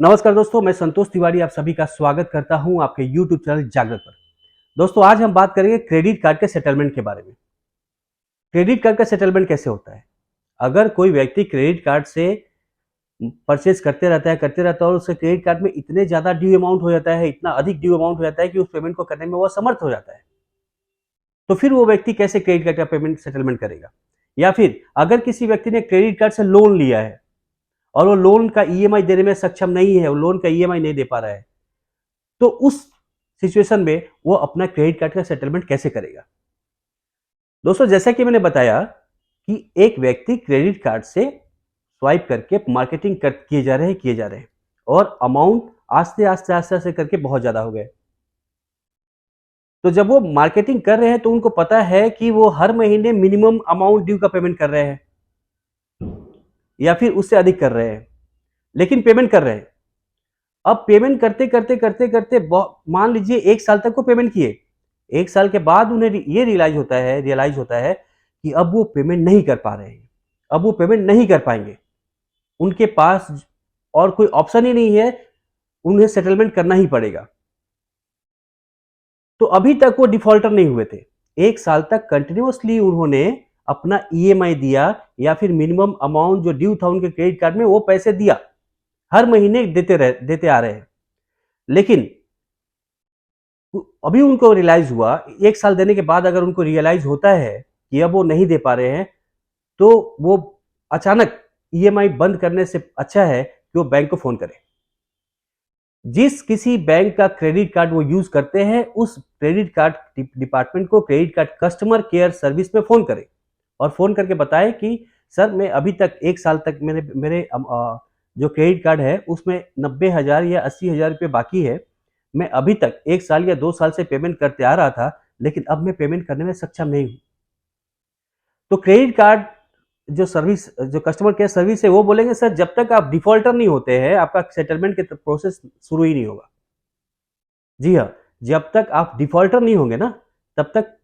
नमस्कार दोस्तों, मैं संतोष तिवारी आप सभी का स्वागत करता हूं आपके YouTube चैनल जागृत पर। दोस्तों, आज हम बात करेंगे क्रेडिट कार्ड के सेटलमेंट के बारे में। क्रेडिट कार्ड का सेटलमेंट कैसे होता है? अगर कोई व्यक्ति क्रेडिट कार्ड से परचेज करते रहता है और उसके क्रेडिट कार्ड में इतने ज़्यादा ड्यू अमाउंट हो जाता है, इतना अधिक ड्यू अमाउंट हो जाता है कि उस पेमेंट को करने में वो असमर्थ हो जाता है। तो फिर वो व्यक्ति कैसे क्रेडिट कार्ड का पेमेंट सेटलमेंट करेगा? या फिर अगर किसी व्यक्ति ने क्रेडिट कार्ड से लोन लिया है और वो लोन का ईएमआई देने में सक्षम नहीं है, वो लोन का ईएमआई नहीं दे पा रहा है, तो उस सिचुएशन में वो अपना क्रेडिट कार्ड का सेटलमेंट कैसे करेगा? दोस्तों, जैसा कि मैंने बताया कि एक व्यक्ति क्रेडिट कार्ड से स्वाइप करके मार्केटिंग किए जा रहे हैं और अमाउंट आस्ते आस्ते करके बहुत ज्यादा हो गए। तो जब वो मार्केटिंग कर रहे हैं तो उनको पता है कि वो हर महीने मिनिमम अमाउंट ड्यू का पेमेंट कर रहे हैं या फिर उससे अधिक कर रहे हैं, लेकिन पेमेंट कर रहे हैं। अब पेमेंट करते मान लीजिए 1 साल तक वो पेमेंट किए। 1 साल के बाद उन्हें ये रियलाइज होता है कि अब वो पेमेंट नहीं कर पा रहे हैं, अब वो पेमेंट नहीं कर पाएंगे, उनके पास और कोई ऑप्शन ही नहीं है, उन्हें सेटलमेंट करना ही पड़ेगा। तो अभी तक वो डिफॉल्टर नहीं हुए थे। 1 साल तक कंटिन्यूअसली उन्होंने अपना ईएमआई दिया या फिर मिनिमम अमाउंट जो ड्यू था उनके क्रेडिट कार्ड में वो पैसे दिया, हर महीने देते आ रहे हैं। लेकिन अभी उनको रियलाइज हुआ, 1 साल देने के बाद अगर उनको रियलाइज होता है कि अब वो नहीं दे पा रहे हैं, तो वो अचानक ईएमआई बंद करने से अच्छा है कि वो बैंक को फोन करें। जिस किसी बैंक का क्रेडिट कार्ड वो यूज करते हैं, उस क्रेडिट कार्ड डिपार्टमेंट को credit card customer care service में फोन करें और फोन करके बताएं कि सर, मैं अभी तक 1 साल तक मेरे मेरे जो क्रेडिट कार्ड है उसमें 90,000 या 80,000 रुपये बाकी है। मैं अभी तक 1 साल या 2 साल से पेमेंट करते आ रहा था, लेकिन अब मैं पेमेंट करने में सक्षम नहीं हूँ। तो क्रेडिट कार्ड जो कस्टमर केयर सर्विस है वो बोलेंगे, सर जब तक आप डिफॉल्टर नहीं होते हैं आपका सेटलमेंट के प्रोसेस शुरू ही नहीं होगा। जी हाँ, जब तक आप डिफॉल्टर नहीं होंगे ना, तब तक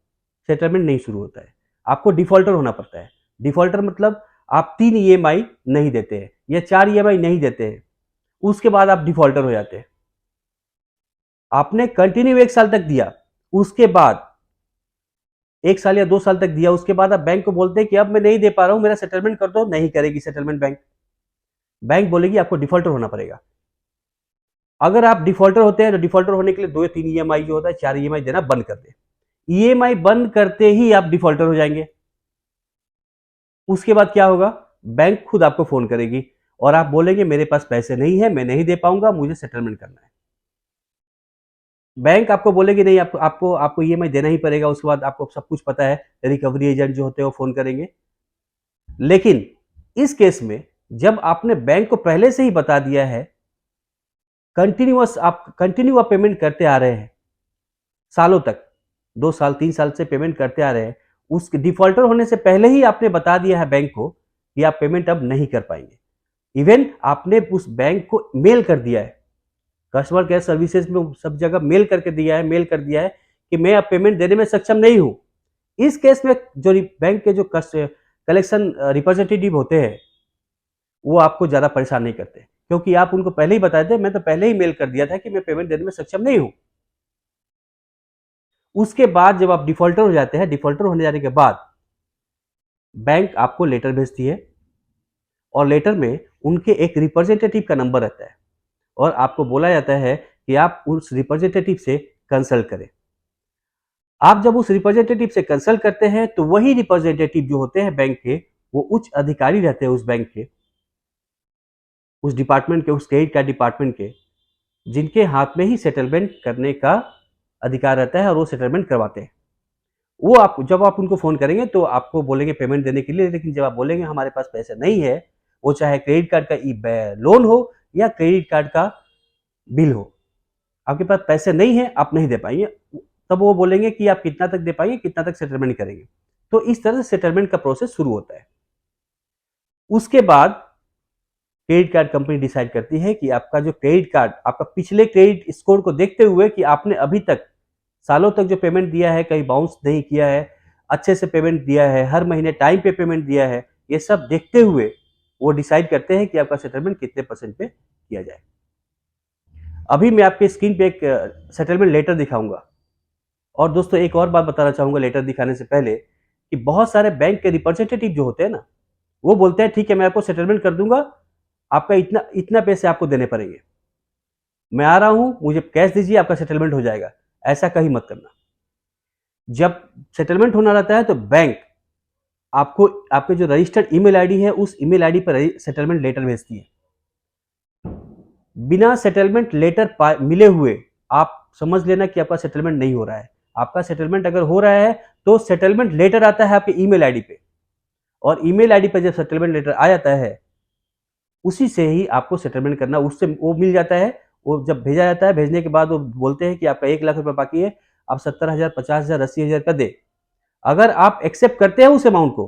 सेटलमेंट नहीं शुरू होता है। आपको डिफॉल्टर होना पड़ता है। डिफॉल्टर मतलब आप 3 ईएमआई नहीं देते हैं या 4 ईएमआई नहीं देते हैं, उसके बाद आप डिफॉल्टर हो जाते हैं। आपने कंटिन्यू 1 साल तक दिया, उसके बाद 1 साल या 2 साल तक दिया, उसके बाद आप बैंक को बोलते हैं कि अब मैं नहीं दे पा रहा हूं, मेरा सेटलमेंट कर दो। नहीं करेगी सेटलमेंट बैंक। बैंक बोलेगी आपको डिफॉल्टर होना पड़ेगा। अगर आप डिफॉल्टर होते हैं तो डिफॉल्टर होने के लिए 2 या 3 ईएमआई जो होता है, 4 ईएमआई देना बंद कर दे। ईएमआई बंद करते ही आप डिफॉल्टर हो जाएंगे। उसके बाद क्या होगा? बैंक खुद आपको फोन करेगी और आप बोलेंगे मेरे पास पैसे नहीं है, मैं नहीं दे पाऊंगा, मुझे सेटलमेंट करना है। बैंक आपको बोलेगी नहीं, आपको आपको आपको ईएमआई देना ही पड़ेगा। उसके बाद आपको सब कुछ पता है, रिकवरी एजेंट जो होते हैं वो फोन करेंगे। लेकिन इस केस में जब आपने बैंक को पहले से ही बता दिया है, कंटिन्यू आप पेमेंट करते आ रहे हैं सालों तक, 2 साल 3 साल से पेमेंट करते आ रहे हैं, उस डिफॉल्टर होने से पहले ही आपने बता दिया है बैंक को कि आप पेमेंट अब नहीं कर पाएंगे। इवन आपने उस बैंक को मेल कर दिया है, कस्टमर केयर सर्विसेज में सब जगह मेल कर दिया है कि मैं अब पेमेंट देने में सक्षम नहीं हूं। इस केस में जो बैंक के जो कलेक्शन रिप्रेजेंटेटिव होते हैं वो आपको ज्यादा परेशान नहीं करते, क्योंकि आप उनको पहले ही बता देते, मैं तो पहले ही मेल कर दिया था कि मैं पेमेंट देने में सक्षम नहीं हूं। उसके बाद जब आप डिफॉल्टर हो जाते हैं, डिफॉल्टर होने जाने के बाद बैंक आपको लेटर भेजती है और लेटर में उनके एक रिप्रेजेंटेटिव का नंबर रहता है और आपको बोला जाता है कि आप उस रिप्रेजेंटेटिव से कंसल्ट करें। आप जब उस रिप्रेजेंटेटिव से कंसल्ट करते हैं तो वही रिप्रेजेंटेटिव जो होते हैं बैंक के, वो उच्च अधिकारी रहते हैं उस बैंक के, उस डिपार्टमेंट के, उस क्रेडिट कार्ड डिपार्टमेंट के, जिनके हाथ में ही सेटलमेंट करने का अधिकार रहता है और वो सेटलमेंट करवाते हैं। वो आप जब आप उनको फोन करेंगे तो आपको बोलेंगे पेमेंट देने के लिए, लेकिन जब आप बोलेंगे हमारे पास पैसे नहीं है, वो चाहे क्रेडिट कार्ड का लोन हो या क्रेडिट कार्ड का बिल हो, आपके पास पैसे नहीं है, आप नहीं दे पाएंगे, तब वो बोलेंगे कि आप कितना तक दे पाएंगे, कितना तक सेटलमेंट करेंगे। तो इस तरह से सेटलमेंट का प्रोसेस शुरू होता है। उसके बाद क्रेडिट कार्ड कंपनी डिसाइड करती है कि आपका जो क्रेडिट कार्ड, आपका पिछले क्रेडिट स्कोर को देखते हुए कि आपने अभी तक सालों तक जो पेमेंट दिया है, कहीं बाउंस नहीं किया है, अच्छे से पेमेंट दिया है, हर महीने टाइम पे पेमेंट दिया है, ये सब देखते हुए वो डिसाइड करते हैं कि आपका सेटलमेंट कितने परसेंट पे किया जाए। अभी मैं आपके स्क्रीन पे एक सेटलमेंट लेटर दिखाऊंगा। और दोस्तों एक और बात बताना चाहूंगा लेटर दिखाने से पहले कि बहुत सारे बैंक के रिप्रेजेंटेटिव जो होते हैं ना, वो बोलते हैं ठीक है मैं आपको सेटलमेंट कर दूंगा, आपका इतना इतना पैसे आपको देने पड़ेंगे, मैं आ रहा हूं, मुझे कैश दीजिए, आपका सेटलमेंट हो जाएगा। ऐसा कहीं मत करना। जब सेटलमेंट होना रहता है तो बैंक आपको आपके जो रजिस्टर्ड ईमेल आईडी है उस ईमेल आईडी पर सेटलमेंट लेटर भेजती है। बिना सेटलमेंट लेटर मिले हुए आप समझ लेना कि आपका सेटलमेंट नहीं हो रहा है। आपका सेटलमेंट अगर हो रहा है तो सेटलमेंट लेटर आता है आपके ईमेल आईडी पे, और ईमेल आईडी पे जब सेटलमेंट लेटर आ जाता है उसी से ही आपको सेटलमेंट करना, उससे वो मिल जाता है। वो जब भेजा जाता है, भेजने के बाद वो बोलते हैं कि आपका 1 लाख रुपए बाकी है, आप 70,000, 50,000, 80,000 का दे। अगर आप एक्सेप्ट करते हैं उस अमाउंट को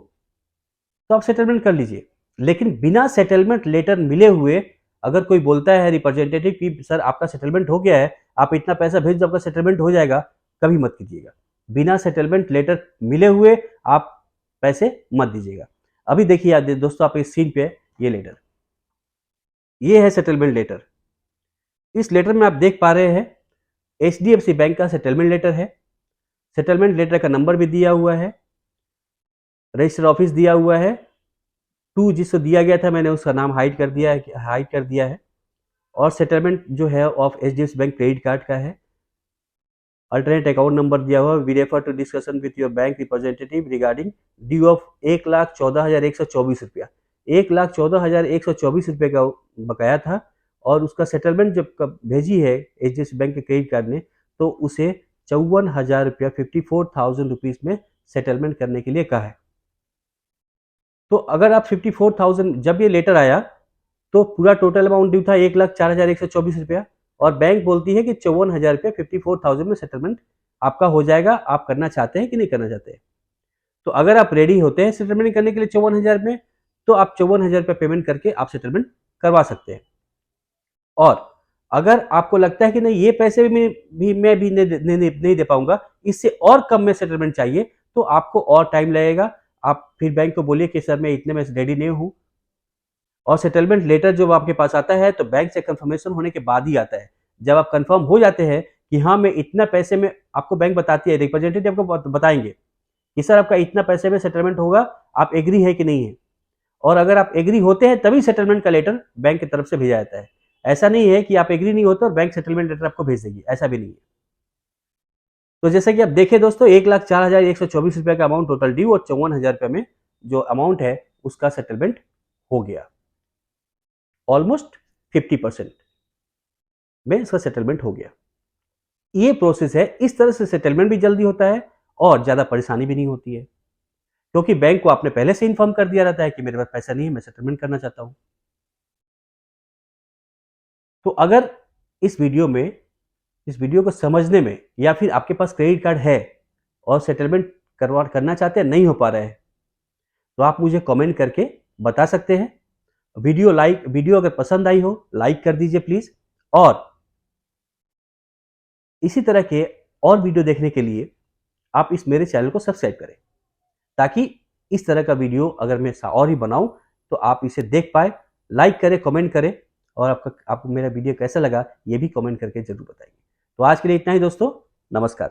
तो आप सेटलमेंट कर लीजिए। लेकिन बिना सेटलमेंट लेटर मिले हुए अगर कोई बोलता है रिप्रेजेंटेटिव कि सर आपका सेटलमेंट हो गया है, आप इतना पैसा भेज दो आपका सेटलमेंट हो जाएगा, कभी मत कीजिएगा। बिना सेटलमेंट लेटर मिले हुए आप पैसे मत दीजिएगा। अभी देखिए दोस्तों आप इस स्क्रीन पे ये लेटर, ये है सेटलमेंट लेटर। इस लेटर में आप देख पा रहे हैं एचडीएफसी बैंक का सेटलमेंट लेटर है। सेटलमेंट लेटर का नंबर भी दिया हुआ है, रजिस्टर ऑफिस दिया हुआ है, जिसको दिया गया था मैंने उसका नाम हाइड कर दिया है। और सेटलमेंट जो है of HDFC bank credit card का है। अल्टरनेट अकाउंट नंबर दिया हुआ है। We refer to discussion with your bank representative regarding due of 1,14,124 रुपया। 1,14,124 रुपये का बकाया था, और उसका सेटलमेंट जब भेजी है एचडीएफसी बैंक के क्रेडिट कार्ड ने तो उसे 54,000 रुपया 54,000 रुपीज में सेटलमेंट करने के लिए कहा है। तो अगर आप 54,000, जब ये लेटर आया तो पूरा टोटल अमाउंट ड्यू था 1,04,124 रुपया, और बैंक बोलती है कि 54,000 रुपया 54,000 में सेटलमेंट आपका हो जाएगा। आप करना चाहते हैं कि नहीं करना चाहते हैं? तो अगर आप रेडी होते हैं सेटलमेंट करने के लिए 54,000 में, तो आप 54,000 रुपया पेमेंट करके आप सेटलमेंट करवा सकते हैं। और अगर आपको लगता है कि नहीं ये पैसे मैं भी नहीं दे पाऊंगा, इससे और कम में सेटलमेंट चाहिए, तो आपको और टाइम लगेगा। आप फिर बैंक को बोलिए कि सर मैं इतने में रेडी नहीं हूं। और सेटलमेंट लेटर जब आपके पास आता है तो बैंक से कंफर्मेशन होने के बाद ही आता है। जब आप कंफर्म हो जाते हैं कि हाँ मैं इतना पैसे में, आपको बैंक बताती है, रिप्रेजेंटेटिव आपको बताएंगे कि सर आपका इतना पैसे में सेटलमेंट होगा, आप एग्री है कि नहीं है। और अगर आप एग्री होते हैं तभी सेटलमेंट का लेटर बैंक की तरफ से भेजा जाता है। ऐसा नहीं है कि आप एग्री नहीं होते और बैंक सेटलमेंट लेटर आपको भेज देगी, ऐसा भी नहीं है। तो जैसे कि आप देखें दोस्तों, 1,04,124 रुपये का अमाउंट टोटल ड्यू, और 54,000 रुपये में जो अमाउंट है उसका सेटलमेंट हो गया। ऑलमोस्ट 50% में इसका सेटलमेंट हो गया। ये प्रोसेस है, इस तरह से सेटलमेंट भी जल्दी होता है और ज्यादा परेशानी भी नहीं होती है, क्योंकि बैंक को आपने पहले से इन्फॉर्म कर दिया रहता है कि मेरे पास पैसा नहीं है, मैं सेटलमेंट करना चाहता हूं। तो अगर इस वीडियो को समझने में, या फिर आपके पास क्रेडिट कार्ड है और सेटलमेंट करना चाहते हैं, नहीं हो पा रहे हैं, तो आप मुझे कमेंट करके बता सकते हैं। वीडियो अगर पसंद आई हो लाइक कर दीजिए प्लीज, और इसी तरह के और वीडियो देखने के लिए आप इस मेरे चैनल को सब्सक्राइब करें, ताकि इस तरह का वीडियो अगर मैं और ही बनाऊं तो आप इसे देख पाए। लाइक करें, कमेंट करें, और आपको मेरा वीडियो कैसा लगा ये भी कमेंट करके जरूर बताइए। तो आज के लिए इतना ही दोस्तों, नमस्कार।